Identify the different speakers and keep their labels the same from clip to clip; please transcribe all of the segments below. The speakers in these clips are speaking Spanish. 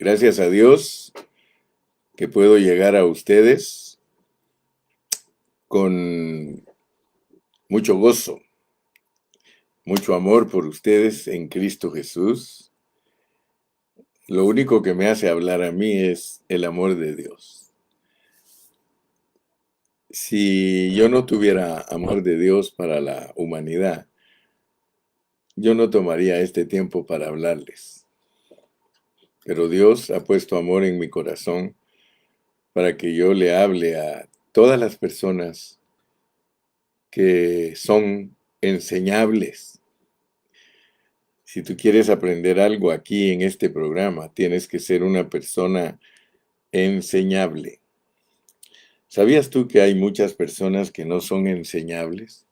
Speaker 1: Gracias a Dios que puedo llegar a ustedes con mucho gozo, mucho amor por ustedes en Cristo Jesús. Lo único que me hace hablar a mí es el amor de Dios. Si yo no tuviera amor de Dios para la humanidad, yo no tomaría este tiempo para hablarles. Pero Dios ha puesto amor en mi corazón para que yo le hable a todas las personas que son enseñables. Si tú quieres aprender algo aquí en este programa, tienes que ser una persona enseñable. ¿Sabías tú que hay muchas personas que no son enseñables?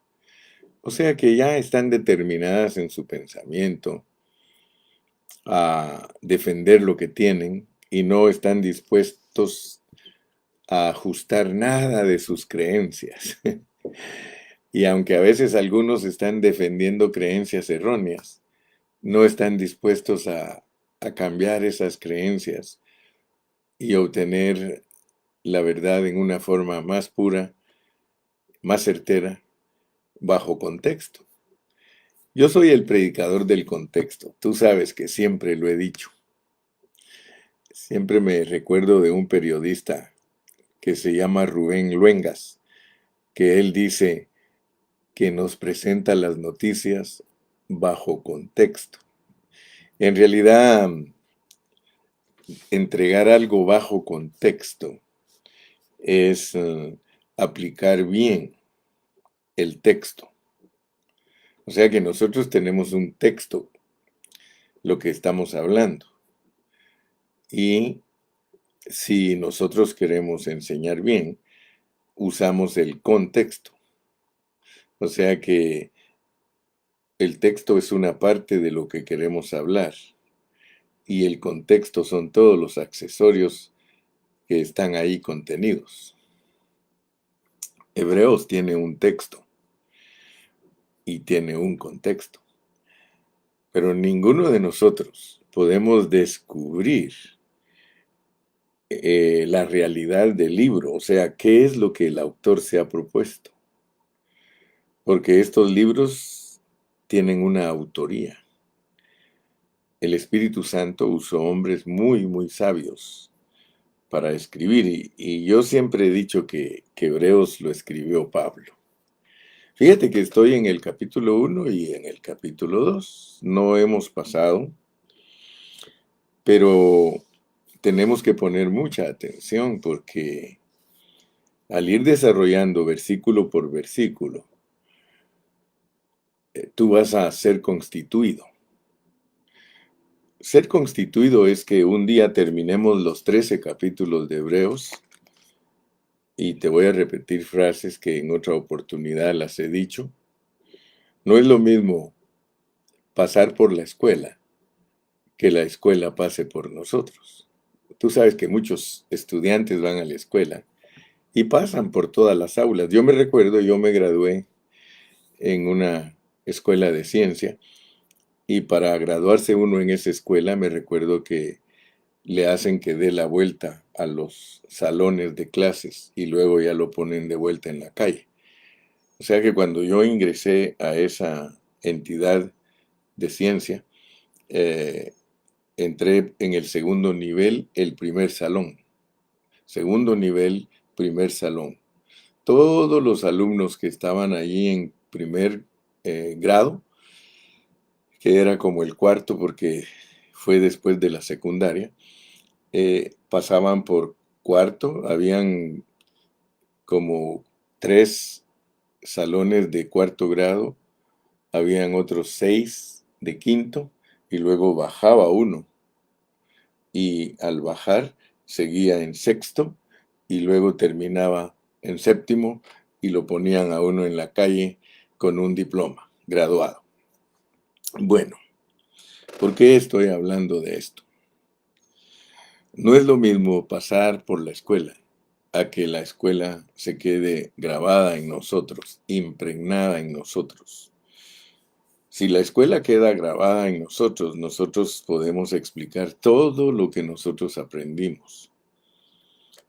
Speaker 1: O sea, que ya están determinadas en su pensamiento a defender lo que tienen y no están dispuestos a ajustar nada de sus creencias. Y aunque a veces algunos están defendiendo creencias erróneas, no están dispuestos a cambiar esas creencias y obtener la verdad en una forma más pura, más certera, bajo contexto. Yo soy el predicador del contexto. Tú sabes que siempre lo he dicho. Siempre me recuerdo de un periodista que se llama Rubén Luengas, que él dice que nos presenta las noticias bajo contexto. En realidad, entregar algo bajo contexto es aplicar bien el texto. O sea que nosotros tenemos un texto, lo que estamos hablando. Y si nosotros queremos enseñar bien, usamos el contexto. O sea que el texto es una parte de lo que queremos hablar. Y el contexto son todos los accesorios que están ahí contenidos. Hebreos tiene un texto y tiene un contexto. Pero ninguno de nosotros podemos descubrir la realidad del libro, o sea, qué es lo que el autor se ha propuesto. Porque estos libros tienen una autoría. El Espíritu Santo usó hombres muy, muy sabios para escribir, y yo siempre he dicho que Hebreos lo escribió Pablo. Fíjate que estoy en el capítulo 1 y en el capítulo 2. No hemos pasado, pero tenemos que poner mucha atención porque al ir desarrollando versículo por versículo, tú vas a ser constituido. Ser constituido es que un día terminemos los 13 capítulos de Hebreos, y te voy a repetir frases que en otra oportunidad las he dicho. No es lo mismo pasar por la escuela que la escuela pase por nosotros. Tú sabes que muchos estudiantes van a la escuela y pasan por todas las aulas. Yo me recuerdo, yo me gradué en una escuela de ciencia, y para graduarse uno en esa escuela me recuerdo que le hacen que dé la vuelta a los salones de clases y luego ya lo ponen de vuelta en la calle. O sea que cuando yo ingresé a esa entidad de ciencia, eh, entré en el segundo nivel, el primer salón. Segundo nivel, primer salón. Todos los alumnos que estaban allí en primer grado, que era como el cuarto porque fue después de la secundaria, pasaban por cuarto. Habían como 3 salones de cuarto grado, habían otros 6 de quinto, y luego bajaba uno. Y al bajar seguía en sexto y luego terminaba en séptimo, y lo ponían a uno en la calle con un diploma, graduado. Bueno, ¿por qué estoy hablando de esto? No es lo mismo pasar por la escuela a que la escuela se quede grabada en nosotros, impregnada en nosotros. Si la escuela queda grabada en nosotros, nosotros podemos explicar todo lo que nosotros aprendimos.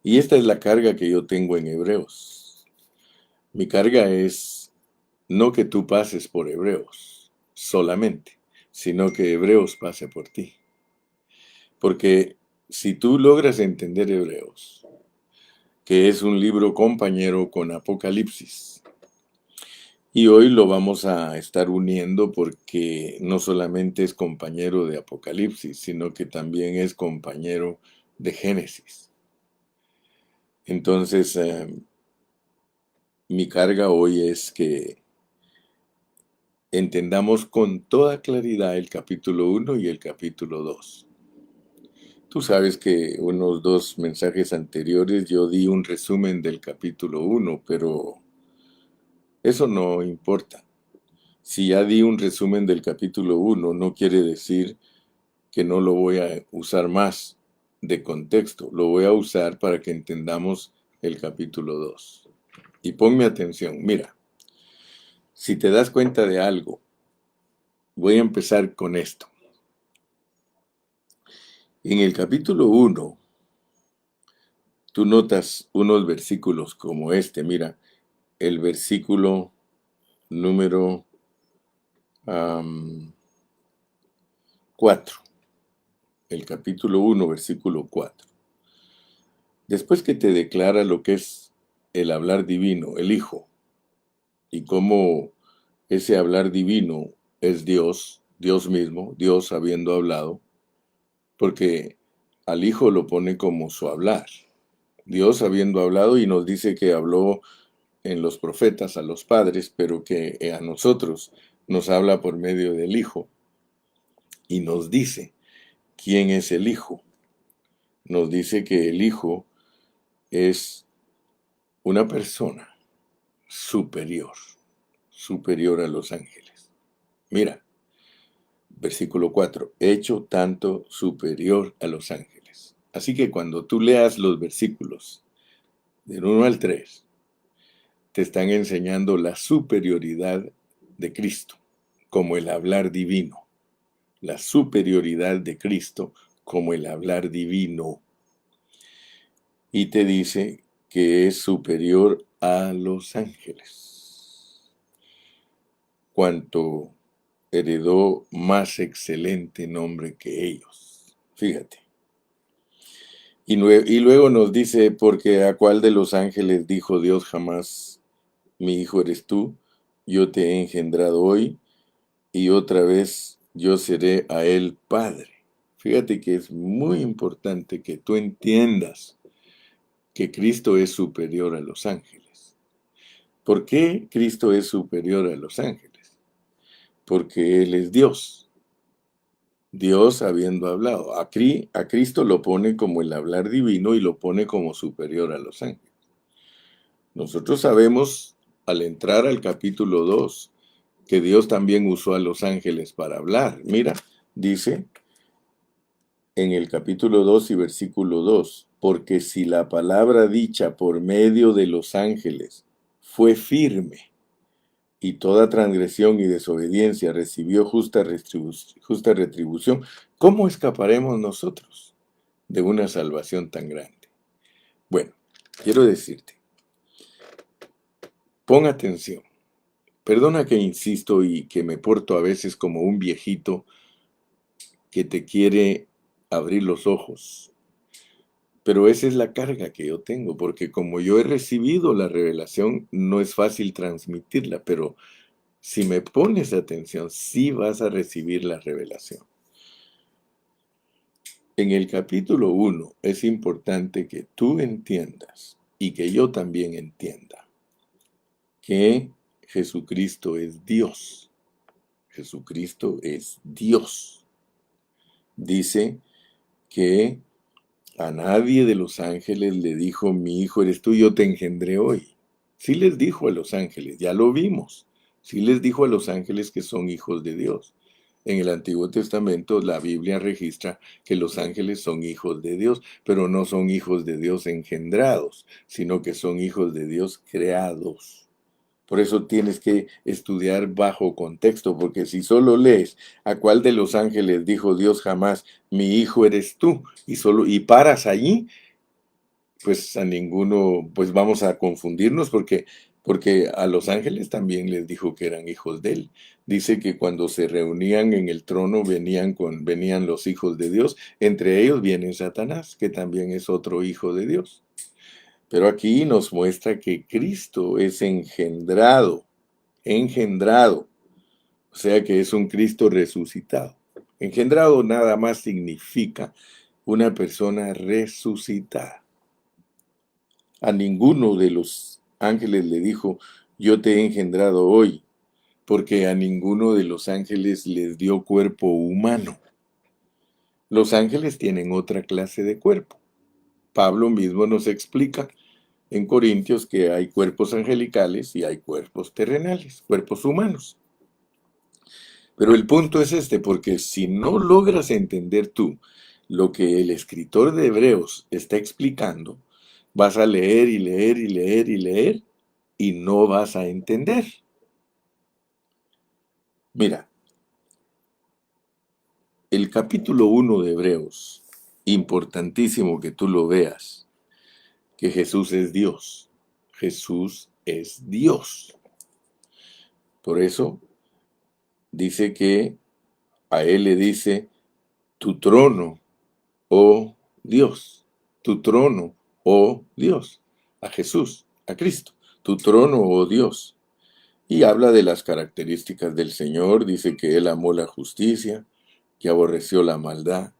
Speaker 1: Y esta es la carga que yo tengo en Hebreos. Mi carga es no que tú pases por Hebreos solamente, sino que Hebreos pase por ti. Porque si tú logras entender Hebreos, que es un libro compañero con Apocalipsis, y hoy lo vamos a estar uniendo porque no solamente es compañero de Apocalipsis, sino que también es compañero de Génesis. Entonces, mi carga hoy es que entendamos con toda claridad el capítulo 1 y el capítulo 2. Tú sabes que unos 2 mensajes anteriores yo di un resumen del capítulo 1, pero eso no importa. Si ya di un resumen del capítulo 1, no quiere decir que no lo voy a usar más de contexto. Lo voy a usar para que entendamos el capítulo 2. Y ponme atención, mira, si te das cuenta de algo, voy a empezar con esto. En el capítulo 1, tú notas unos versículos como este, mira, el versículo número 4, el capítulo 1, versículo 4. Después que te declara lo que es el hablar divino, el Hijo, y cómo ese hablar divino es Dios, Dios mismo, Dios habiendo hablado, porque al Hijo lo pone como su hablar. Dios habiendo hablado y nos dice que habló en los profetas a los padres, pero que a nosotros nos habla por medio del Hijo y nos dice quién es el Hijo. Nos dice que el Hijo es una persona superior, superior a los ángeles. Mira, versículo 4, hecho tanto superior a los ángeles. Así que cuando tú leas los versículos del 1 al 3, te están enseñando la superioridad de Cristo, como el hablar divino. La superioridad de Cristo como el hablar divino. Y te dice que es superior a los ángeles. Cuanto heredó más excelente nombre que ellos. Fíjate. Y luego nos dice, porque a cuál de los ángeles dijo Dios jamás, mi hijo eres tú, yo te he engendrado hoy, y otra vez yo seré a él padre. Fíjate que es muy importante que tú entiendas que Cristo es superior a los ángeles. ¿Por qué Cristo es superior a los ángeles? Porque Él es Dios. Dios habiendo hablado. A Cristo lo pone como el hablar divino y lo pone como superior a los ángeles. Nosotros sabemos, al entrar al capítulo 2, que Dios también usó a los ángeles para hablar. Mira, dice en el capítulo 2 y versículo 2, porque si la palabra dicha por medio de los ángeles fue firme, y toda transgresión y desobediencia recibió justa retribución, ¿cómo escaparemos nosotros de una salvación tan grande? Bueno, quiero decirte, pon atención. Perdona que insisto y que me porto a veces como un viejito que te quiere abrir los ojos. Pero esa es la carga que yo tengo, porque como yo he recibido la revelación, no es fácil transmitirla, pero si me pones atención, sí vas a recibir la revelación. En el capítulo 1 es importante que tú entiendas y que yo también entienda que Jesucristo es Dios. Jesucristo es Dios. Dice que a nadie de los ángeles le dijo, mi hijo eres tú, yo te engendré hoy. Sí les dijo a los ángeles, ya lo vimos. Sí les dijo a los ángeles que son hijos de Dios. En el Antiguo Testamento la Biblia registra que los ángeles son hijos de Dios, pero no son hijos de Dios engendrados, sino que son hijos de Dios creados. Por eso tienes que estudiar bajo contexto, porque si solo lees a cuál de los ángeles dijo Dios jamás, mi hijo eres tú, y paras allí, pues a ninguno, pues vamos a confundirnos porque a los ángeles también les dijo que eran hijos de él. Dice que cuando se reunían en el trono venían los hijos de Dios, entre ellos viene Satanás, que también es otro hijo de Dios. Pero aquí nos muestra que Cristo es engendrado, o sea que es un Cristo resucitado. Engendrado nada más significa una persona resucitada. A ninguno de los ángeles le dijo, yo te he engendrado hoy, porque a ninguno de los ángeles les dio cuerpo humano. Los ángeles tienen otra clase de cuerpo. Pablo mismo nos explica en Corintios que hay cuerpos angelicales y hay cuerpos terrenales, cuerpos humanos. Pero el punto es este, porque si no logras entender tú lo que el escritor de Hebreos está explicando, vas a leer y leer y leer y leer y no vas a entender. Mira, el capítulo 1 de Hebreos, importantísimo que tú lo veas, que Jesús es Dios. Jesús es Dios. Por eso dice que a él le dice, tu trono, oh Dios, tu trono, oh Dios, a Jesús, a Cristo, tu trono, oh Dios. Y habla de las características del Señor, dice que Él amó la justicia, que aborreció la maldad,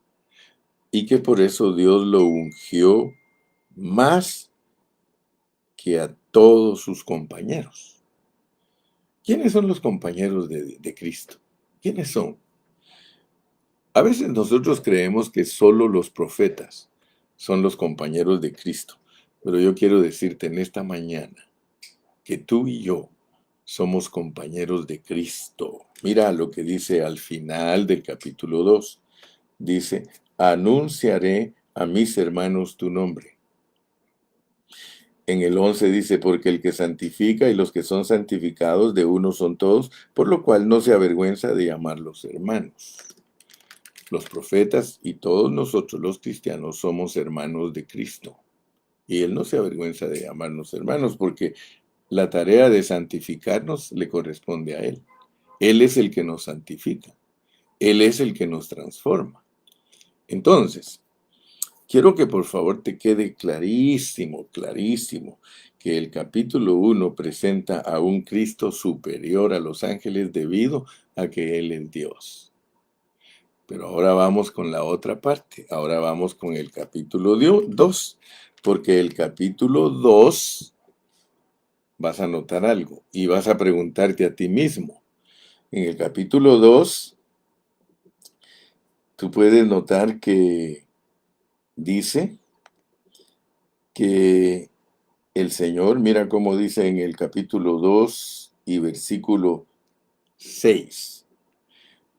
Speaker 1: y que por eso Dios lo ungió más que a todos sus compañeros. ¿Quiénes son los compañeros de Cristo? ¿Quiénes son? A veces nosotros creemos que solo los profetas son los compañeros de Cristo, pero yo quiero decirte en esta mañana que tú y yo somos compañeros de Cristo. Mira lo que dice al final del capítulo 2. Dice, anunciaré a mis hermanos tu nombre. En el 11 dice, porque el que santifica y los que son santificados de uno son todos, por lo cual no se avergüenza de llamarlos hermanos. Los profetas y todos nosotros los cristianos somos hermanos de Cristo. Y Él no se avergüenza de llamarnos hermanos porque la tarea de santificarnos le corresponde a Él. Él es el que nos santifica. Él es el que nos transforma. Entonces, quiero que por favor te quede clarísimo, clarísimo, que el capítulo 1 presenta a un Cristo superior a los ángeles debido a que Él es Dios. Pero ahora vamos con la otra parte, ahora vamos con el capítulo 2, porque el capítulo 2 vas a notar algo y vas a preguntarte a ti mismo. En el capítulo 2, tú puedes notar que dice que el Señor, mira cómo dice en el capítulo 2 y versículo 6.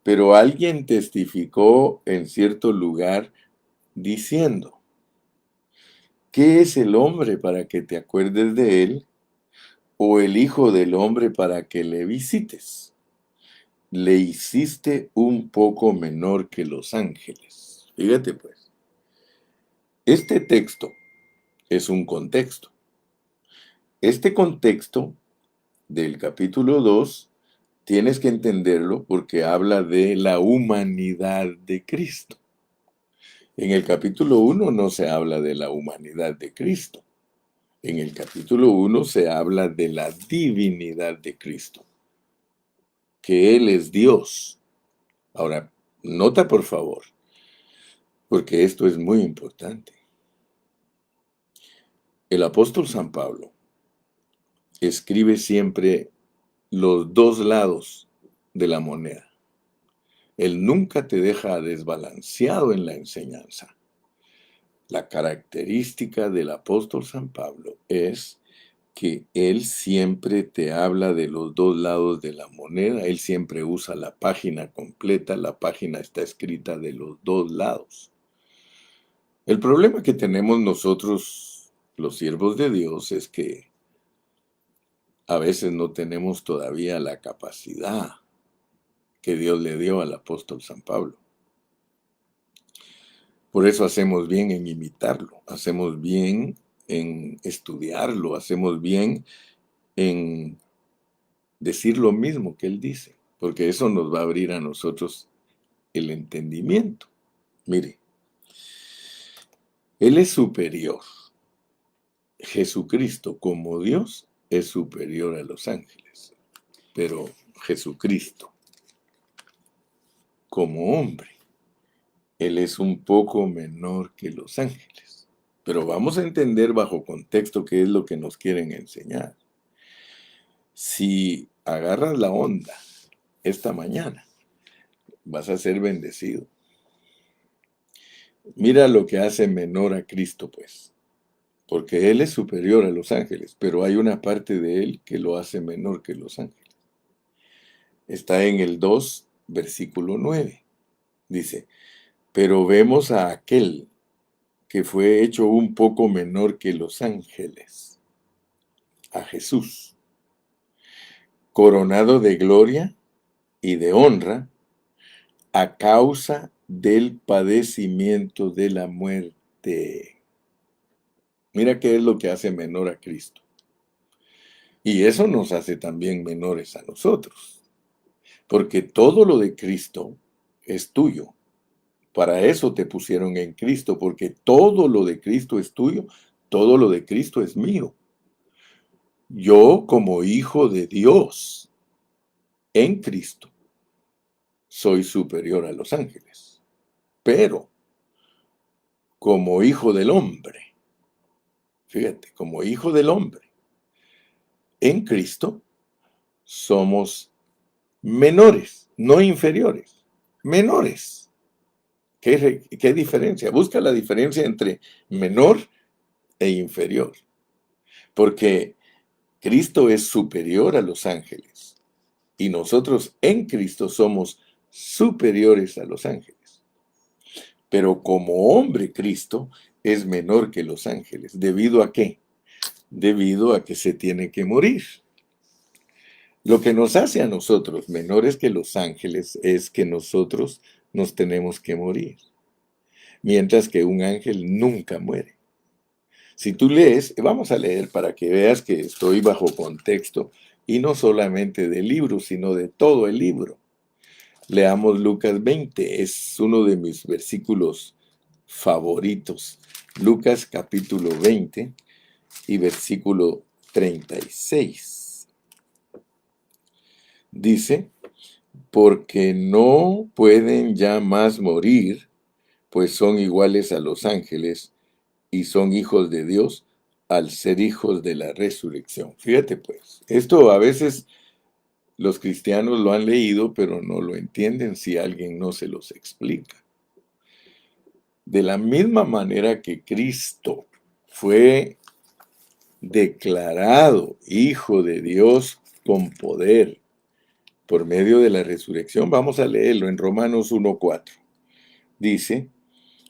Speaker 1: Pero alguien testificó en cierto lugar diciendo, ¿qué es el hombre para que te acuerdes de él? ¿O el hijo del hombre para que le visites? Le hiciste un poco menor que los ángeles. Fíjate pues, este texto es un contexto. Este contexto del capítulo 2 tienes que entenderlo porque habla de la humanidad de Cristo. En el capítulo 1 no se habla de la humanidad de Cristo. En el capítulo 1 se habla de la divinidad de Cristo, que Él es Dios. Ahora, nota por favor, porque esto es muy importante. El apóstol San Pablo escribe siempre los dos lados de la moneda. Él nunca te deja desbalanceado en la enseñanza. La característica del apóstol San Pablo es que él siempre te habla de los dos lados de la moneda, él siempre usa la página completa, la página está escrita de los dos lados. El problema que tenemos nosotros, los siervos de Dios, es que a veces no tenemos todavía la capacidad que Dios le dio al apóstol San Pablo. Por eso hacemos bien en imitarlo, hacemos bien en estudiarlo, hacemos bien en decir lo mismo que él dice, porque eso nos va a abrir a nosotros el entendimiento. Mire, él es superior. Jesucristo como Dios es superior a los ángeles, pero Jesucristo como hombre, él es un poco menor que los ángeles. Pero vamos a entender bajo contexto qué es lo que nos quieren enseñar. Si agarras la onda esta mañana, vas a ser bendecido. Mira lo que hace menor a Cristo, pues, porque Él es superior a los ángeles, pero hay una parte de Él que lo hace menor que los ángeles. Está en el 2, versículo 9. Dice, pero vemos a aquel que fue hecho un poco menor que los ángeles, a Jesús, coronado de gloria y de honra a causa del padecimiento de la muerte. Mira qué es lo que hace menor a Cristo. Y eso nos hace también menores a nosotros, porque todo lo de Cristo es tuyo. Para eso te pusieron en Cristo, porque todo lo de Cristo es tuyo, todo lo de Cristo es mío. Yo, como hijo de Dios, en Cristo, soy superior a los ángeles. Pero, como hijo del hombre, fíjate, como hijo del hombre, en Cristo, somos menores, no inferiores, menores. ¿Qué diferencia? Busca la diferencia entre menor e inferior. Porque Cristo es superior a los ángeles y nosotros en Cristo somos superiores a los ángeles. Pero como hombre Cristo es menor que los ángeles. ¿Debido a qué? Debido a que se tiene que morir. Lo que nos hace a nosotros menores que los ángeles es que nosotros nos tenemos que morir. Mientras que un ángel nunca muere. Si tú lees, vamos a leer para que veas que estoy bajo contexto, y no solamente del libro, sino de todo el libro. Leamos Lucas 20, es uno de mis versículos favoritos. Lucas capítulo 20 y versículo 36. Dice, porque no pueden ya más morir, pues son iguales a los ángeles, y son hijos de Dios al ser hijos de la resurrección. Fíjate pues, esto a veces los cristianos lo han leído, pero no lo entienden si alguien no se los explica. De la misma manera que Cristo fue declarado hijo de Dios con poder por medio de la resurrección, vamos a leerlo en Romanos 1:4. Dice,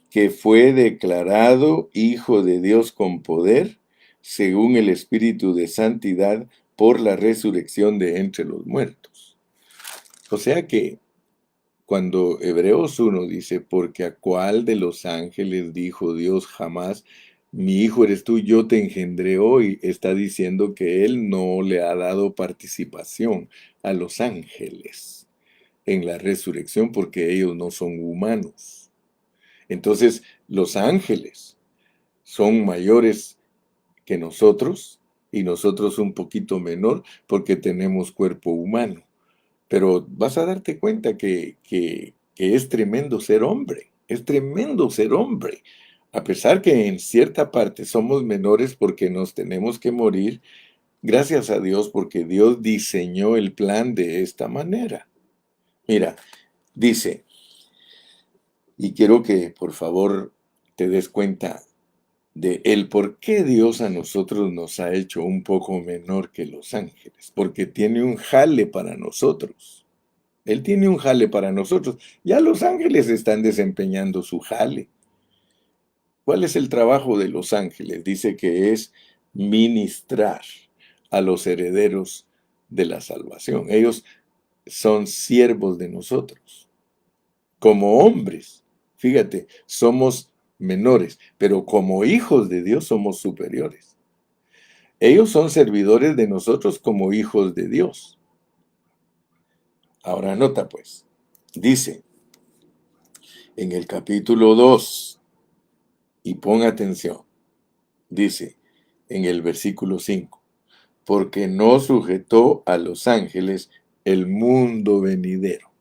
Speaker 1: que fue declarado Hijo de Dios con poder, según el Espíritu de Santidad, por la resurrección de entre los muertos. O sea que, cuando Hebreos 1 dice, porque a cuál de los ángeles dijo Dios jamás, mi hijo eres tú, yo te engendré hoy, está diciendo que Él no le ha dado participación a los ángeles en la resurrección, porque ellos no son humanos. Entonces, los ángeles son mayores que nosotros y nosotros un poquito menor porque tenemos cuerpo humano. Pero vas a darte cuenta que es tremendo ser hombre, es tremendo ser hombre. A pesar que en cierta parte somos menores porque nos tenemos que morir, gracias a Dios porque Dios diseñó el plan de esta manera. Mira, dice, y quiero que por favor te des cuenta de el por qué Dios a nosotros nos ha hecho un poco menor que los ángeles, porque tiene un jale para nosotros. Él tiene un jale para nosotros. Ya los ángeles están desempeñando su jale. ¿Cuál es el trabajo de los ángeles? Dice que es ministrar. a los herederos de la salvación. Ellos son siervos de nosotros. Como hombres, fíjate, somos menores, pero como hijos de Dios somos superiores. Ellos son servidores de nosotros como hijos de Dios. Ahora nota pues, dice en el capítulo 2, y pon atención, dice en el versículo 5, porque no sujetó a los ángeles el mundo venidero,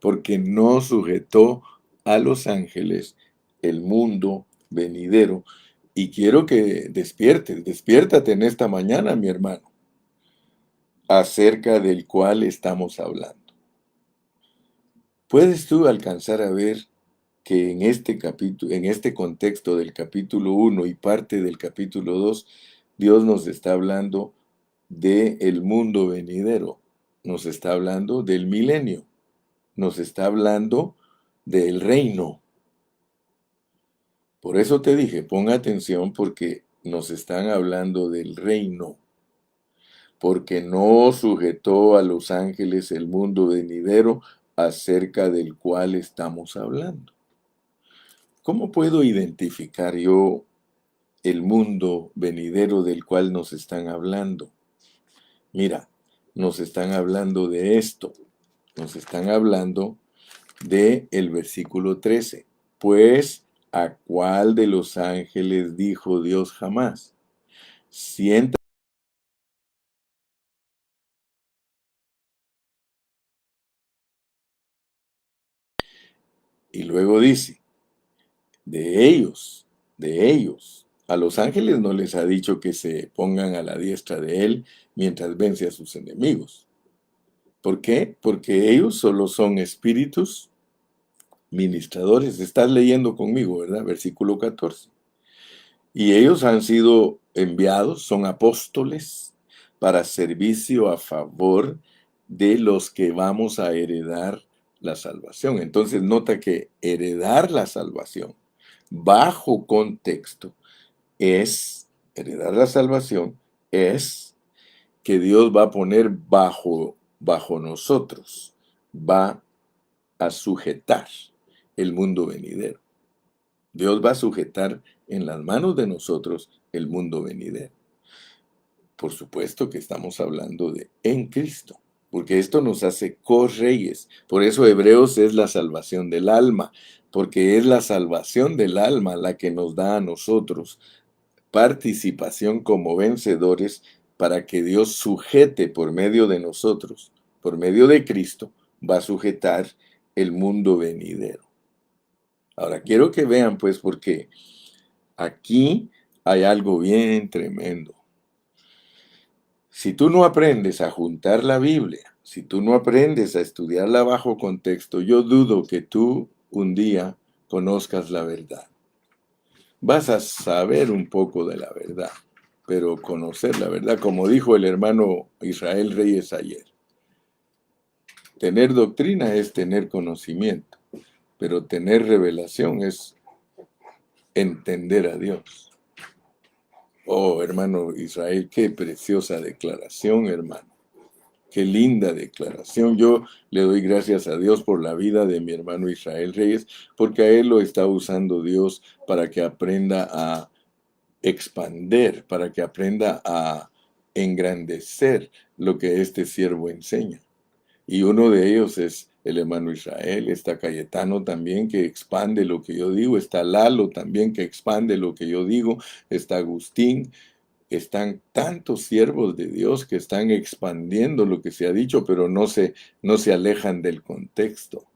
Speaker 1: porque no sujetó a los ángeles el mundo venidero. Y quiero que despiértate en esta mañana, mi hermano, acerca del cual estamos hablando. ¿Puedes tú alcanzar a ver que en este capítulo, en este contexto del capítulo 1 y parte del capítulo 2, Dios nos está hablando del mundo venidero, nos está hablando del milenio, nos está hablando del reino? Por eso te dije, pon atención porque nos están hablando del reino, porque no sujetó a los ángeles el mundo venidero acerca del cual estamos hablando. ¿Cómo puedo identificar yo el mundo venidero del cual nos están hablando? Mira, nos están hablando de esto, nos están hablando de el versículo 13. Pues, ¿a cuál de los ángeles dijo Dios jamás? Sienta. Y luego dice, de ellos. A los ángeles no les ha dicho que se pongan a la diestra de él mientras vence a sus enemigos. ¿Por qué? Porque ellos solo son espíritus ministradores. Estás leyendo conmigo, ¿verdad? Versículo 14. Y ellos han sido enviados, son apóstoles, para servicio a favor de los que vamos a heredar la salvación. Entonces nota que heredar la salvación bajo contexto heredar la salvación es que Dios va a poner bajo nosotros, va a sujetar el mundo venidero. Dios va a sujetar en las manos de nosotros el mundo venidero. Por supuesto que estamos hablando de en Cristo, porque esto nos hace correyes. Por eso Hebreos es la salvación del alma, porque es la salvación del alma la que nos da a nosotros participación como vencedores para que Dios sujete por medio de nosotros, por medio de Cristo, va a sujetar el mundo venidero. Ahora, quiero que vean pues porque aquí hay algo bien tremendo. Si tú no aprendes a juntar la Biblia, si tú no aprendes a estudiarla bajo contexto, yo dudo que tú un día conozcas la verdad. Vas a saber un poco de la verdad, pero conocer la verdad, como dijo el hermano Israel Reyes ayer. Tener doctrina es tener conocimiento, pero tener revelación es entender a Dios. Oh, hermano Israel, qué preciosa declaración, hermano. Qué linda declaración. Yo le doy gracias a Dios por la vida de mi hermano Israel Reyes, porque a él lo está usando Dios para que aprenda a expander, para que aprenda a engrandecer lo que este siervo enseña. Y uno de ellos es el hermano Israel, está Cayetano también que expande lo que yo digo, está Lalo también que expande lo que yo digo, está Agustín, están tantos siervos de Dios que están expandiendo lo que se ha dicho, pero no se alejan del contexto.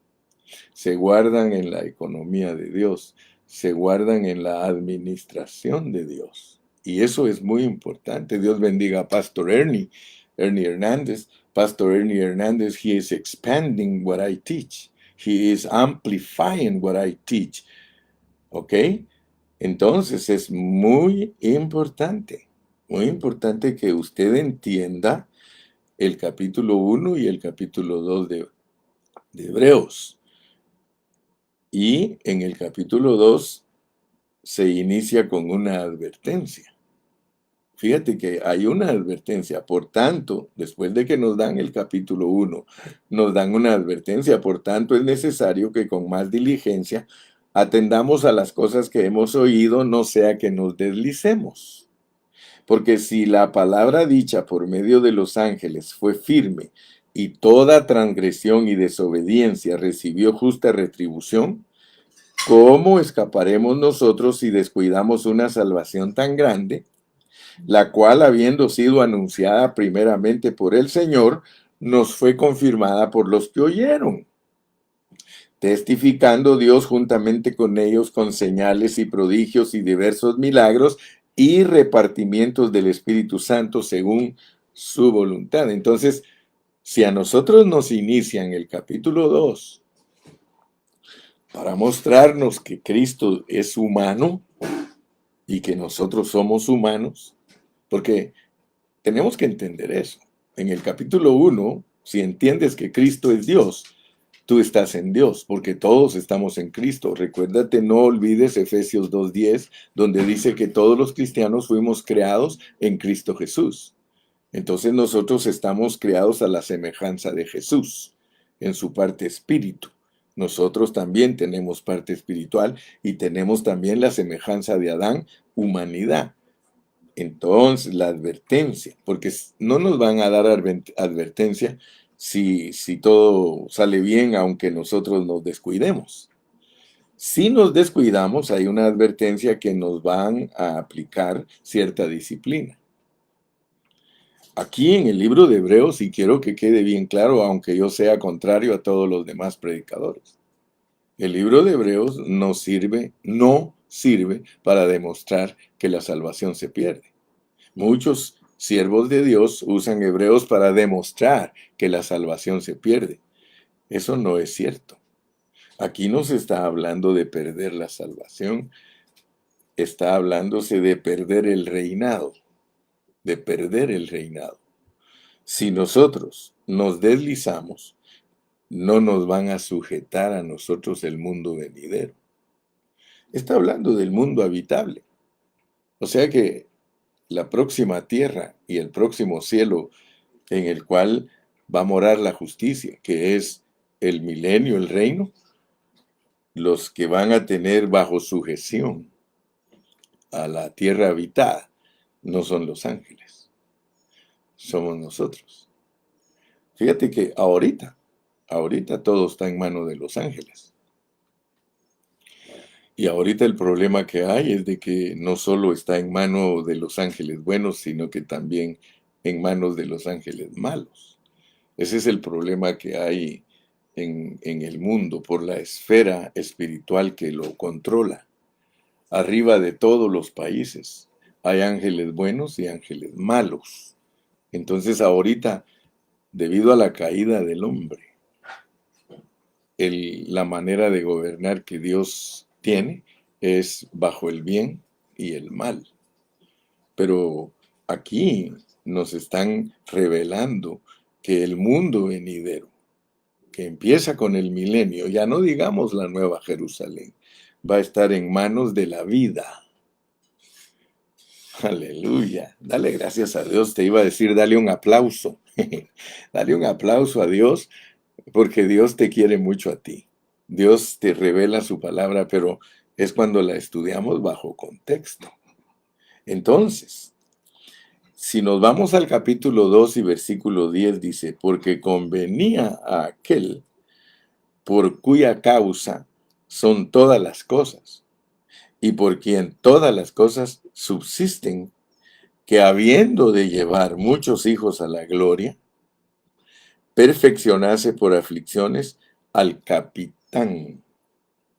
Speaker 1: Se guardan en la economía de Dios, se guardan en la administración de Dios. Y eso es muy importante. Dios bendiga a Pastor Ernie Hernández. Pastor Ernie Hernández, he is expanding what I teach. He is amplifying what I teach. ¿Ok? Entonces es muy importante que usted entienda el capítulo 1 y el capítulo 2 de Hebreos. Y en el capítulo 2 se inicia con una advertencia. Fíjate que hay una advertencia. Por tanto, después de que nos dan el capítulo 1, nos dan una advertencia. Por tanto, es necesario que con más diligencia atendamos a las cosas que hemos oído, no sea que nos deslicemos. Porque si la palabra dicha por medio de los ángeles fue firme y toda transgresión y desobediencia recibió justa retribución, ¿cómo escaparemos nosotros si descuidamos una salvación tan grande, la cual, habiendo sido anunciada primeramente por el Señor, nos fue confirmada por los que oyeron? Testificando Dios juntamente con ellos con señales y prodigios y diversos milagros y repartimientos del Espíritu Santo según su voluntad. Entonces, si a nosotros nos inician el capítulo 2 para mostrarnos que Cristo es humano y que nosotros somos humanos, porque tenemos que entender eso. En el capítulo 1, si entiendes que Cristo es Dios, tú estás en Dios, porque todos estamos en Cristo. Recuérdate, no olvides Efesios 2:10, donde dice que todos los cristianos fuimos creados en Cristo Jesús. Entonces nosotros estamos creados a la semejanza de Jesús, en su parte espíritu. Nosotros también tenemos parte espiritual y tenemos también la semejanza de Adán, humanidad. Entonces, la advertencia, porque no nos van a dar advertencia si todo sale bien, aunque nosotros nos descuidemos. Si nos descuidamos, hay una advertencia que nos van a aplicar cierta disciplina. Aquí en el libro de Hebreos, y quiero que quede bien claro, aunque yo sea contrario a todos los demás predicadores, el libro de Hebreos no sirve para demostrar que la salvación se pierde. Muchos siervos de Dios usan Hebreos para demostrar que la salvación se pierde. Eso no es cierto. Aquí no se está hablando de perder la salvación, está hablándose de perder el reinado, de perder el reinado. Si nosotros nos deslizamos, no nos van a sujetar a nosotros el mundo venidero. Está hablando del mundo habitable. O sea que la próxima tierra y el próximo cielo en el cual va a morar la justicia, que es el milenio, el reino, los que van a tener bajo sujeción a la tierra habitada no son los ángeles, somos nosotros. Fíjate que ahorita todo está en manos de los ángeles. Y ahorita el problema que hay es de que no solo está en manos de los ángeles buenos, sino que también en manos de los ángeles malos. Ese es el problema que hay en el mundo por la esfera espiritual que lo controla. Arriba de todos los países hay ángeles buenos y ángeles malos. Entonces ahorita, debido a la caída del hombre, la manera de gobernar que Dios tiene es bajo el bien y el mal. Pero aquí nos están revelando que el mundo venidero, que empieza con el milenio, ya no digamos la Nueva Jerusalén, va a estar en manos de la vida. Aleluya. Dale gracias a Dios. Te iba a decir, dale un aplauso. Dale un aplauso a Dios, porque Dios te quiere mucho a ti. Dios te revela su palabra, pero es cuando la estudiamos bajo contexto. Entonces, si nos vamos al capítulo 2 y versículo 10, dice, porque convenía a aquel por cuya causa son todas las cosas, y por quien todas las cosas subsisten, que habiendo de llevar muchos hijos a la gloria, perfeccionase por aflicciones al capitán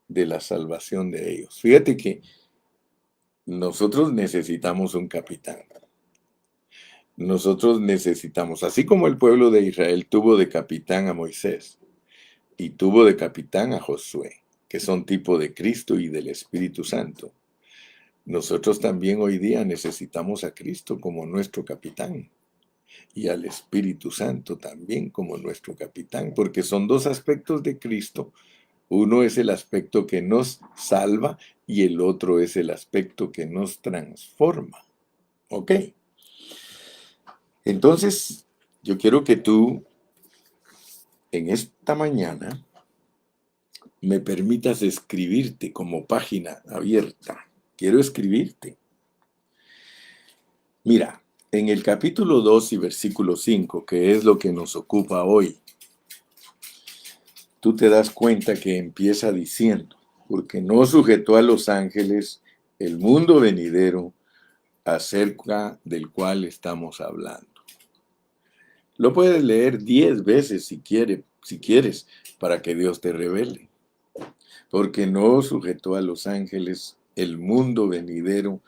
Speaker 1: de la salvación de ellos. Fíjate que nosotros necesitamos un capitán. Nosotros necesitamos, así como el pueblo de Israel tuvo de capitán a Moisés y tuvo de capitán a Josué, que son tipo de Cristo y del Espíritu Santo, nosotros también hoy día necesitamos a Cristo como nuestro capitán y al Espíritu Santo también como nuestro capitán, porque son dos aspectos de Cristo. Uno es el aspecto que nos salva y el otro es el aspecto que nos transforma. ¿Ok? Entonces, yo quiero que tú en esta mañana me permitas escribirte como página abierta. Quiero escribirte. Mira, en el capítulo 2 y versículo 5, que es lo que nos ocupa hoy, tú te das cuenta que empieza diciendo, porque no sujetó a los ángeles el mundo venidero acerca del cual estamos hablando. Lo puedes leer 10 veces si quieres, para que Dios te revele. Porque no sujetó a los ángeles el mundo venidero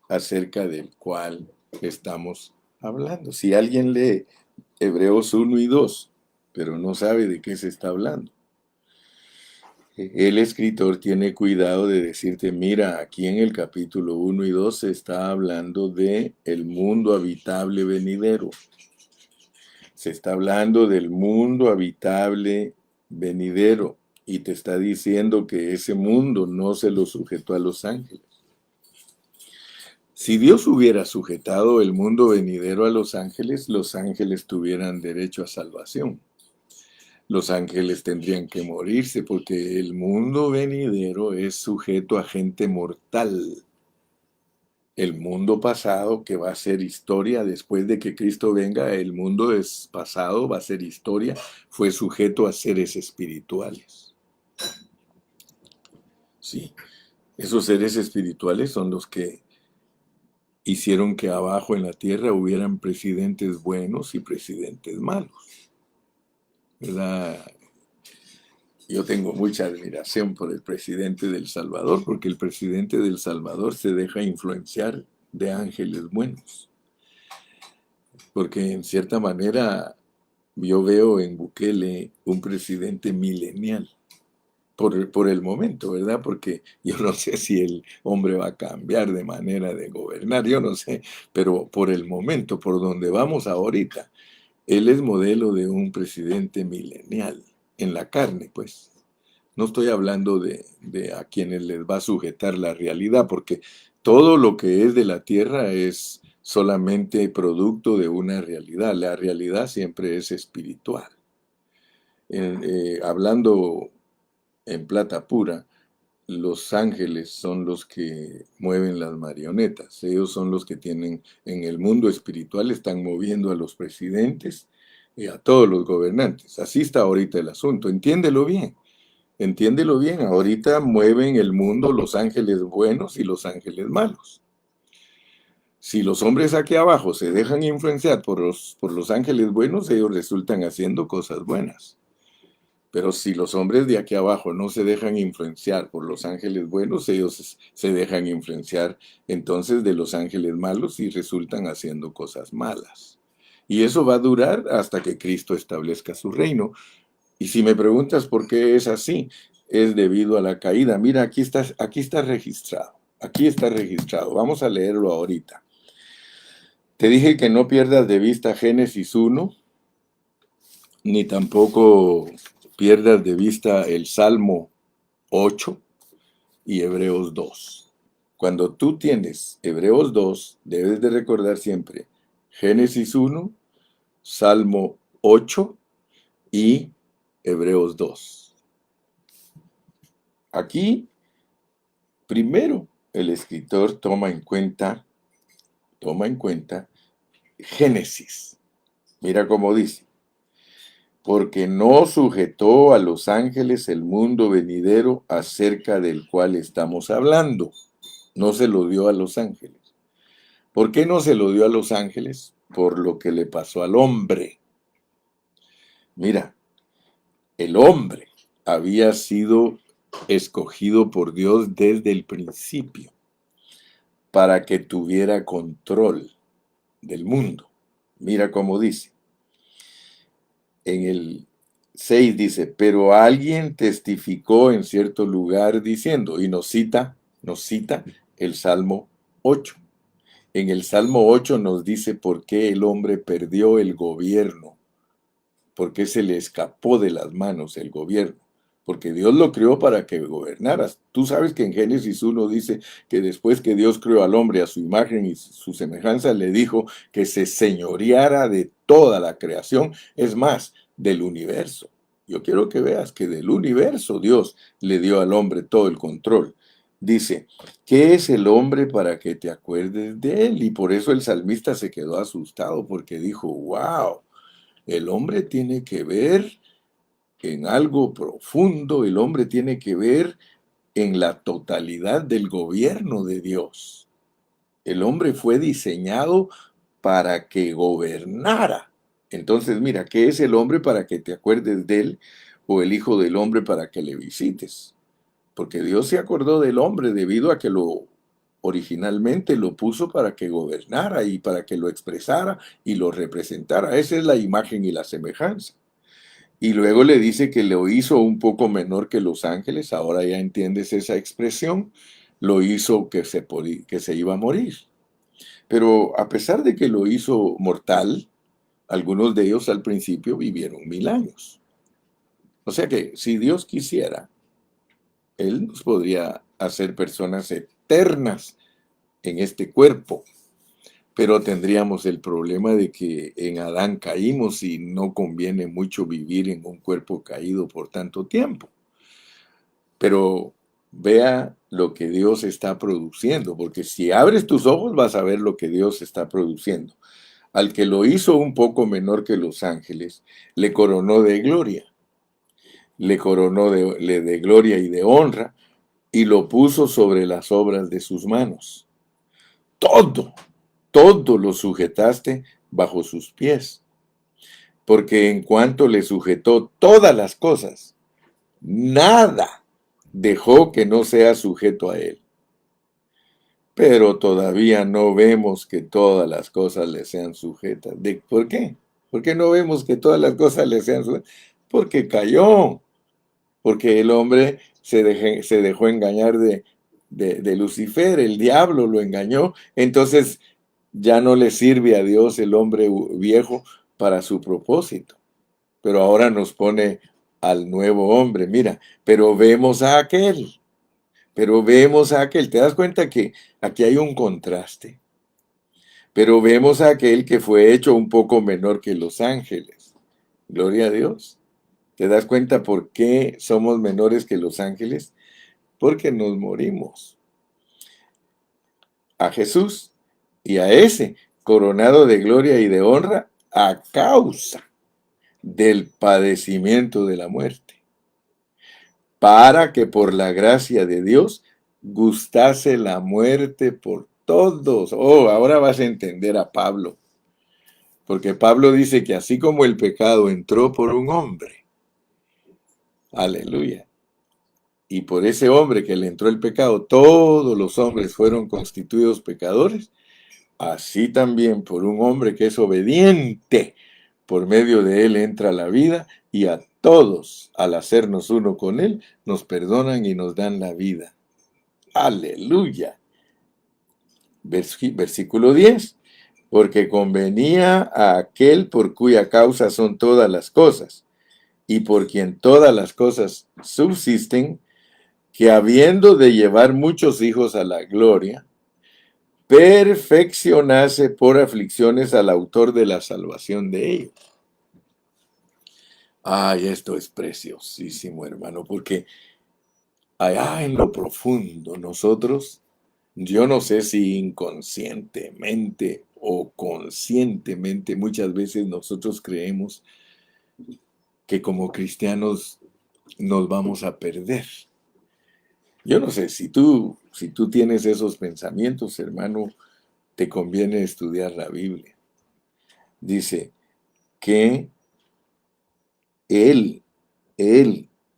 Speaker 1: acerca del cual estamos hablando. Si alguien lee Hebreos 1 y 2, pero no sabe de qué se está hablando, el escritor tiene cuidado de decirte, mira, aquí en el capítulo 1 y 2 se está hablando de el mundo habitable venidero. Se está hablando del mundo habitable venidero y te está diciendo que ese mundo no se lo sujetó a los ángeles. Si Dios hubiera sujetado el mundo venidero a los ángeles tuvieran derecho a salvación. Los ángeles tendrían que morirse porque el mundo venidero es sujeto a gente mortal. El mundo pasado, que va a ser historia después de que Cristo venga, el mundo pasado va a ser historia, fue sujeto a seres espirituales. Sí, esos seres espirituales son los que hicieron que abajo en la tierra hubieran presidentes buenos y presidentes malos. ¿Verdad? Yo tengo mucha admiración por el presidente del Salvador, porque el presidente del Salvador se deja influenciar de ángeles buenos. Porque en cierta manera yo veo en Bukele un presidente milenial, por el momento, ¿verdad? Porque yo no sé si el hombre va a cambiar de manera de gobernar, yo no sé, pero por el momento, por donde vamos ahorita, él es modelo de un presidente milenial, en la carne, pues. No estoy hablando de a quienes les va a sujetar la realidad, porque todo lo que es de la tierra es solamente producto de una realidad. La realidad siempre es espiritual. Hablando en plata pura, los ángeles son los que mueven las marionetas. Ellos son los que tienen, en el mundo espiritual, están moviendo a los presidentes y a todos los gobernantes. Así está ahorita el asunto. Entiéndelo bien. Entiéndelo bien, ahorita mueven el mundo los ángeles buenos y los ángeles malos. Si los hombres aquí abajo se dejan influenciar por los ángeles buenos, ellos resultan haciendo cosas buenas. Pero si los hombres de aquí abajo no se dejan influenciar por los ángeles buenos, ellos se dejan influenciar entonces de los ángeles malos y resultan haciendo cosas malas. Y eso va a durar hasta que Cristo establezca su reino. Y si me preguntas por qué es así, es debido a la caída. Mira, aquí está registrado. Aquí está registrado. Vamos a leerlo ahorita. Te dije que no pierdas de vista Génesis 1, ni tampoco pierdas de vista el Salmo 8 y Hebreos 2. Cuando tú tienes Hebreos 2, debes de recordar siempre Génesis 1, Salmo 8 y Hebreos 2. Aquí, primero, el escritor toma en cuenta Génesis. Mira cómo dice, porque no sujetó a los ángeles el mundo venidero acerca del cual estamos hablando. No se lo dio a los ángeles. ¿Por qué no se lo dio a los ángeles? Por lo que le pasó al hombre. Mira, el hombre había sido escogido por Dios desde el principio para que tuviera control del mundo. Mira cómo dice. En el 6 dice, pero alguien testificó en cierto lugar diciendo, y nos cita el Salmo 8. En el Salmo 8 nos dice por qué el hombre perdió el gobierno, por qué se le escapó de las manos el gobierno, porque Dios lo creó para que gobernaras. Tú sabes que en Génesis 1 dice que después que Dios creó al hombre a su imagen y su semejanza, le dijo que se señoreara de toda la creación, es más, del universo. Yo quiero que veas que del universo Dios le dio al hombre todo el control. Dice, ¿qué es el hombre para que te acuerdes de él? Y por eso el salmista se quedó asustado porque dijo, wow, el hombre tiene que ver en algo profundo, el hombre tiene que ver en la totalidad del gobierno de Dios. El hombre fue diseñado para que gobernara. Entonces, mira, ¿qué es el hombre para que te acuerdes de él? O el hijo del hombre para que le visites. Porque Dios se acordó del hombre debido a que lo originalmente lo puso para que gobernara y para que lo expresara y lo representara. Esa es la imagen y la semejanza. Y luego le dice que lo hizo un poco menor que los ángeles, ahora ya entiendes esa expresión, lo hizo que se iba a morir. Pero a pesar de que lo hizo mortal, algunos de ellos al principio vivieron 1000 años. O sea que si Dios quisiera, Él nos podría hacer personas eternas en este cuerpo, pero tendríamos el problema de que en Adán caímos y no conviene mucho vivir en un cuerpo caído por tanto tiempo. Pero vea lo que Dios está produciendo, porque si abres tus ojos vas a ver lo que Dios está produciendo. Al que lo hizo un poco menor que los ángeles, le coronó de gloria, le coronó de gloria y de honra, y lo puso sobre las obras de sus manos. Todo, todo lo sujetaste bajo sus pies, porque en cuanto le sujetó todas las cosas, nada dejó que no sea sujeto a él. Pero todavía no vemos que todas las cosas le sean sujetas. ¿Por qué? ¿Por qué no vemos que todas las cosas le sean sujetas? Porque cayó, porque el hombre se dejó engañar de Lucifer, el diablo lo engañó, entonces ya no le sirve a Dios el hombre viejo para su propósito. Pero ahora nos pone al nuevo hombre, mira, pero vemos a aquel, te das cuenta que aquí hay un contraste, pero vemos a aquel que fue hecho un poco menor que los ángeles. Gloria a Dios. ¿Te das cuenta por qué somos menores que los ángeles? Porque nos morimos. A Jesús y a ese coronado de gloria y de honra a causa del padecimiento de la muerte, para que por la gracia de Dios gustase la muerte por todos. Oh, ahora vas a entender a Pablo, porque Pablo dice que así como el pecado entró por un hombre, aleluya, y por ese hombre que le entró el pecado, todos los hombres fueron constituidos pecadores, así también por un hombre que es obediente, por medio de él entra la vida, y a todos, al hacernos uno con él, nos perdonan y nos dan la vida. Aleluya. Versículo 10. Porque convenía a aquel por cuya causa son todas las cosas, y por quien todas las cosas subsisten, que habiendo de llevar muchos hijos a la gloria, perfeccionase por aflicciones al autor de la salvación de ellos. Ay, esto es preciosísimo, hermano, porque allá en lo profundo nosotros, yo no sé si inconscientemente o conscientemente, muchas veces nosotros creemos que como cristianos nos vamos a perder. Yo no sé, si tú tienes esos pensamientos, hermano, te conviene estudiar la Biblia. Dice que Él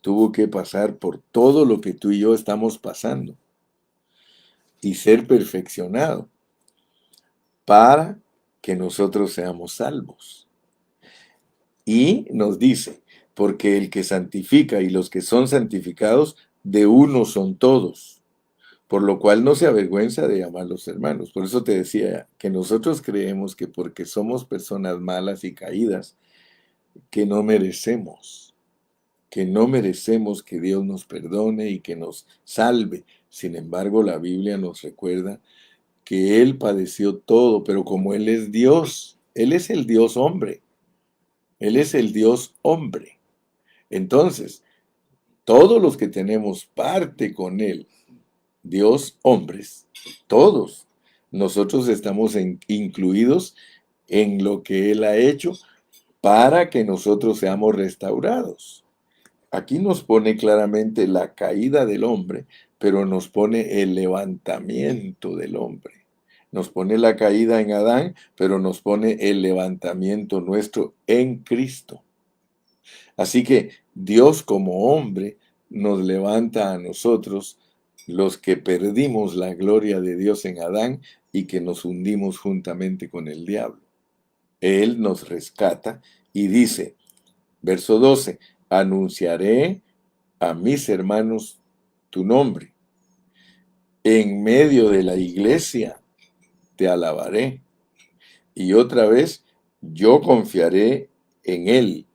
Speaker 1: tuvo que pasar por todo lo que tú y yo estamos pasando y ser perfeccionado para que nosotros seamos salvos. Y nos dice, porque el que santifica y los que son santificados, de uno son todos, por lo cual no se avergüenza de llamar a los hermanos. Por eso te decía que nosotros creemos que porque somos personas malas y caídas, que no merecemos. que no merecemos que Dios nos perdone y que nos salve. Sin embargo, la Biblia nos recuerda que Él padeció todo, pero como Él es Dios, Él es el Dios hombre, Él es el Dios hombre. Entonces, todos los que tenemos parte con Él, Dios hombres, todos, nosotros estamos incluidos en lo que Él ha hecho para que nosotros seamos restaurados. Aquí nos pone claramente la caída del hombre, pero nos pone el levantamiento del hombre. Nos pone la caída en Adán, pero nos pone el levantamiento nuestro en Cristo. Así que Dios como hombre nos levanta a nosotros, los que perdimos la gloria de Dios en Adán y que nos hundimos juntamente con el diablo. Él nos rescata y dice, verso 12, anunciaré a mis hermanos tu nombre. En medio de la iglesia te alabaré. Y otra vez, yo confiaré en él.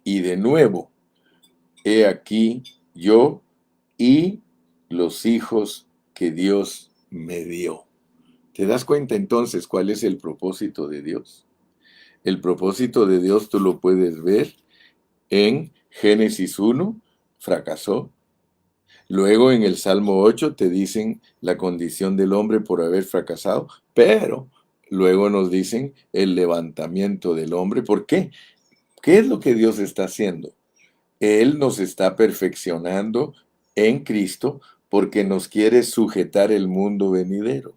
Speaker 1: Y de nuevo, he aquí yo y los hijos que Dios me dio. ¿Te das cuenta entonces cuál es el propósito de Dios? El propósito de Dios tú lo puedes ver en Génesis 1, fracasó. Luego en el Salmo 8 te dicen la condición del hombre por haber fracasado, pero luego nos dicen el levantamiento del hombre. ¿Por qué? ¿Qué es lo que Dios está haciendo? Él nos está perfeccionando en Cristo porque nos quiere sujetar el mundo venidero.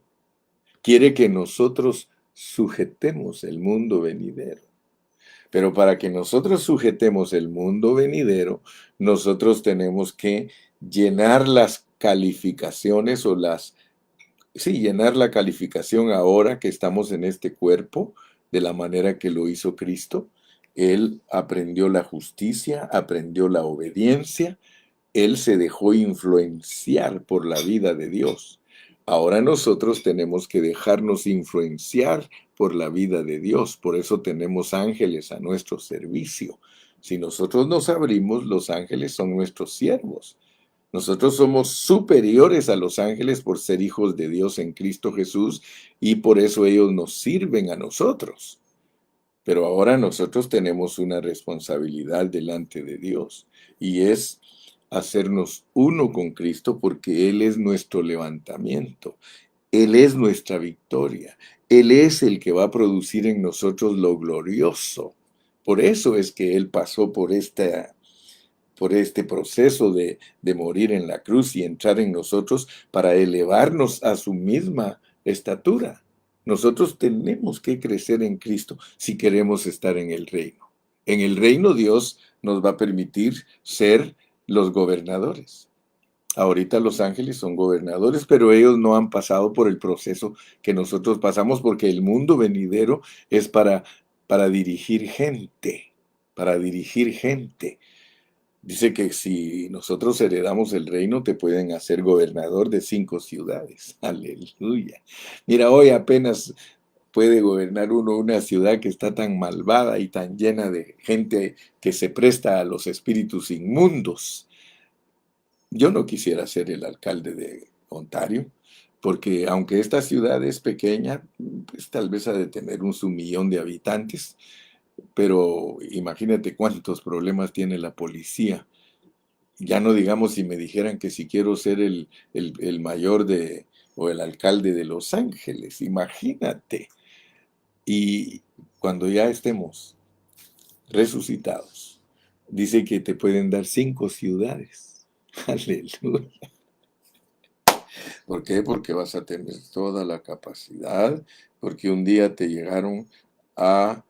Speaker 1: Quiere que nosotros sujetemos el mundo venidero. Pero para que nosotros sujetemos el mundo venidero, nosotros tenemos que llenar las calificaciones llenar la calificación ahora que estamos en este cuerpo, de la manera que lo hizo Cristo. Él aprendió la justicia, aprendió la obediencia, él se dejó influenciar por la vida de Dios. Ahora nosotros tenemos que dejarnos influenciar por la vida de Dios. Por eso tenemos ángeles a nuestro servicio. Si nosotros nos abrimos, los ángeles son nuestros siervos. Nosotros somos superiores a los ángeles por ser hijos de Dios en Cristo Jesús y por eso ellos nos sirven a nosotros. Pero ahora nosotros tenemos una responsabilidad delante de Dios y es hacernos uno con Cristo porque Él es nuestro levantamiento, Él es nuestra victoria, Él es el que va a producir en nosotros lo glorioso. Por eso es que Él pasó por este proceso de morir en la cruz y entrar en nosotros para elevarnos a su misma estatura. Nosotros tenemos que crecer en Cristo si queremos estar en el reino. En el reino Dios nos va a permitir ser los gobernadores. Ahorita los ángeles son gobernadores, pero ellos no han pasado por el proceso que nosotros pasamos porque el mundo venidero es para dirigir gente, para dirigir gente. Dice que si nosotros heredamos el reino, te pueden hacer gobernador de 5 ciudades. Aleluya. Mira, hoy apenas puede gobernar uno una ciudad que está tan malvada y tan llena de gente que se presta a los espíritus inmundos. Yo no quisiera ser el alcalde de Ontario, porque aunque esta ciudad es pequeña, pues tal vez ha de tener un submillón de habitantes, pero imagínate cuántos problemas tiene la policía. Ya no digamos si me dijeran que si quiero ser el mayor o el alcalde de Los Ángeles, imagínate. Y cuando ya estemos resucitados, dice que te pueden dar 5 ciudades. Aleluya. ¿Por qué? Porque vas a tener toda la capacidad, porque un día te llegaron a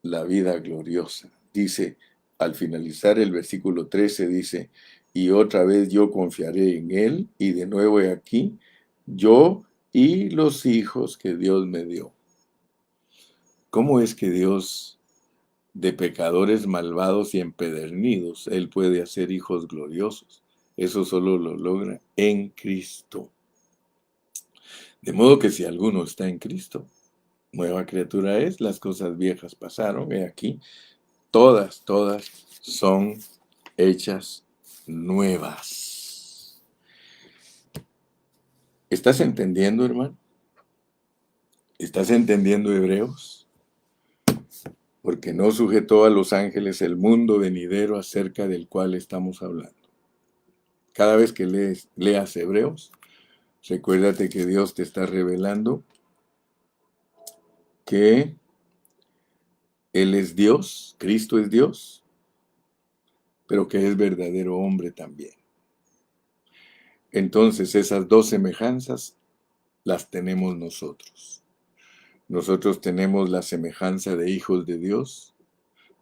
Speaker 1: la vida gloriosa. Dice, al finalizar el versículo 13, dice, y otra vez yo confiaré en él, y de nuevo he aquí, yo y los hijos que Dios me dio. ¿Cómo es que Dios, de pecadores malvados y empedernidos, Él puede hacer hijos gloriosos? Eso solo lo logra en Cristo. De modo que si alguno está en Cristo, nueva criatura es, las cosas viejas pasaron, he aquí, todas son hechas nuevas. ¿Estás entendiendo, hermano? ¿Estás entendiendo Hebreos? Porque no sujetó a los ángeles el mundo venidero acerca del cual estamos hablando. Cada vez que leas Hebreos, recuérdate que Dios te está revelando que Él es Dios, Cristo es Dios, pero que es verdadero hombre también. Entonces esas dos semejanzas las tenemos nosotros. Nosotros tenemos la semejanza de hijos de Dios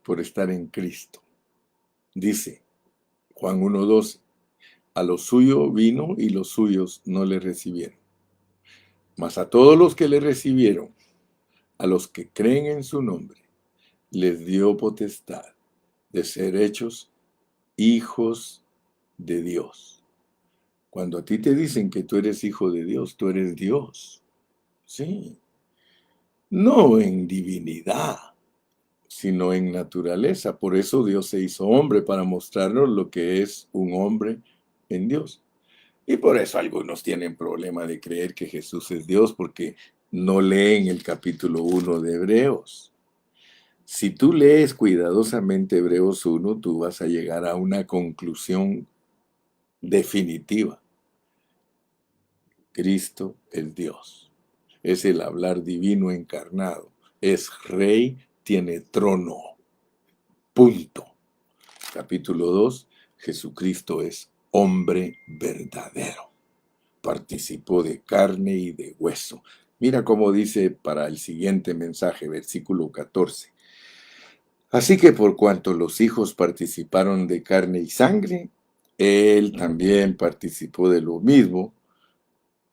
Speaker 1: por estar en Cristo. Dice Juan 1:12, a lo suyo vino y los suyos no le recibieron. Mas a todos los que le recibieron, a los que creen en su nombre, les dio potestad de ser hechos hijos de Dios. Cuando a ti te dicen que tú eres hijo de Dios, tú eres Dios. Sí. No en divinidad, sino en naturaleza. Por eso Dios se hizo hombre, para mostrarnos lo que es un hombre en Dios. Y por eso algunos tienen problema de creer que Jesús es Dios, porque no leen el capítulo 1 de Hebreos. Si tú lees cuidadosamente Hebreos 1, tú vas a llegar a una conclusión definitiva. Cristo es Dios. Es el hablar divino encarnado. Es rey, tiene trono. Punto. Capítulo 2. Jesucristo es hombre verdadero. Participó de carne y de hueso. Mira cómo dice para el siguiente mensaje, versículo 14. Así que por cuanto los hijos participaron de carne y sangre, él también participó de lo mismo,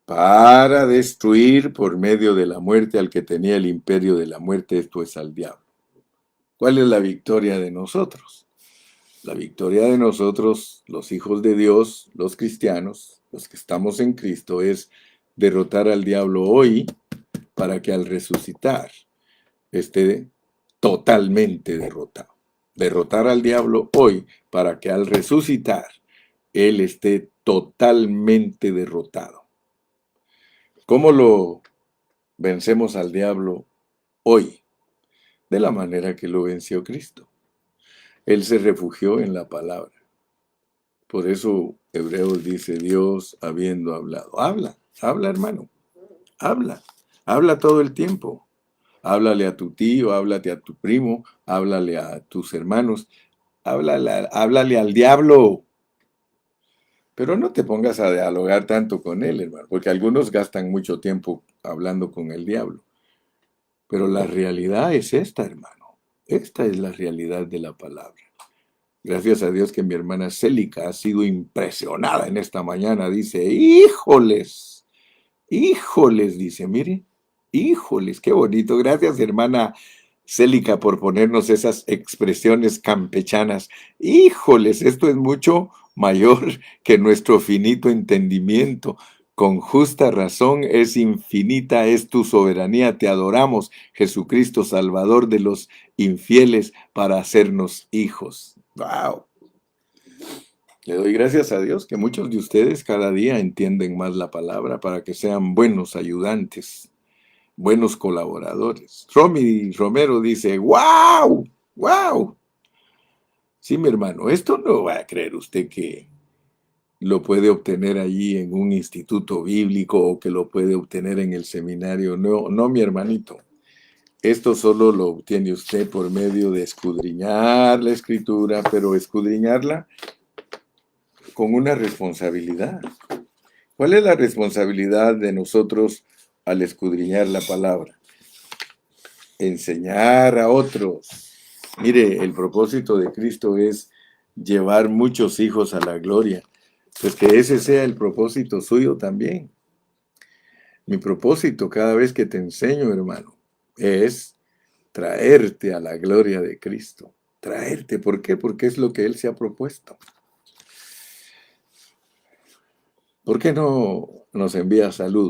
Speaker 1: para destruir por medio de la muerte al que tenía el imperio de la muerte, esto es al diablo. ¿Cuál es la victoria de nosotros? La victoria de nosotros, los hijos de Dios, los cristianos, los que estamos en Cristo, es derrotar al diablo hoy para que al resucitar esté totalmente derrotado. Derrotar al diablo hoy para que al resucitar él esté totalmente derrotado. ¿Cómo lo vencemos al diablo hoy? De la manera que lo venció Cristo. Él se refugió en la palabra. Por eso Hebreos dice, Dios habiendo hablado. Habla hermano, habla todo el tiempo. Háblale a tu tío, háblate a tu primo, háblale a tus hermanos, háblale al diablo. Pero no te pongas a dialogar tanto con él, hermano, porque algunos gastan mucho tiempo hablando con el diablo. Pero la realidad es esta, hermano. Esta es la realidad de la palabra. Gracias a Dios que mi hermana Célica ha sido impresionada en esta mañana. Dice, híjoles, dice, mire, híjoles, qué bonito. Gracias, hermana Célica, por ponernos esas expresiones campechanas. Híjoles, esto es mucho mayor que nuestro finito entendimiento. Con justa razón es infinita, es tu soberanía. Te adoramos, Jesucristo, Salvador de los infieles, para hacernos hijos. ¡Wow! Le doy gracias a Dios que muchos de ustedes cada día entienden más la palabra para que sean buenos ayudantes, buenos colaboradores. Romy Romero dice, ¡wow! ¡Wow! Sí, mi hermano, esto no va a creer usted que lo puede obtener allí en un instituto bíblico o que lo puede obtener en el seminario. No, no, mi hermanito. Esto solo lo obtiene usted por medio de escudriñar la escritura, pero escudriñarla con una responsabilidad. ¿Cuál es la responsabilidad de nosotros al escudriñar la palabra? Enseñar a otros. Mire, el propósito de Cristo es llevar muchos hijos a la gloria. Pues que ese sea el propósito suyo también. Mi propósito cada vez que te enseño, hermano, es traerte a la gloria de Cristo. Traerte, ¿por qué? Porque es lo que Él se ha propuesto. ¿Por qué no nos envía salud?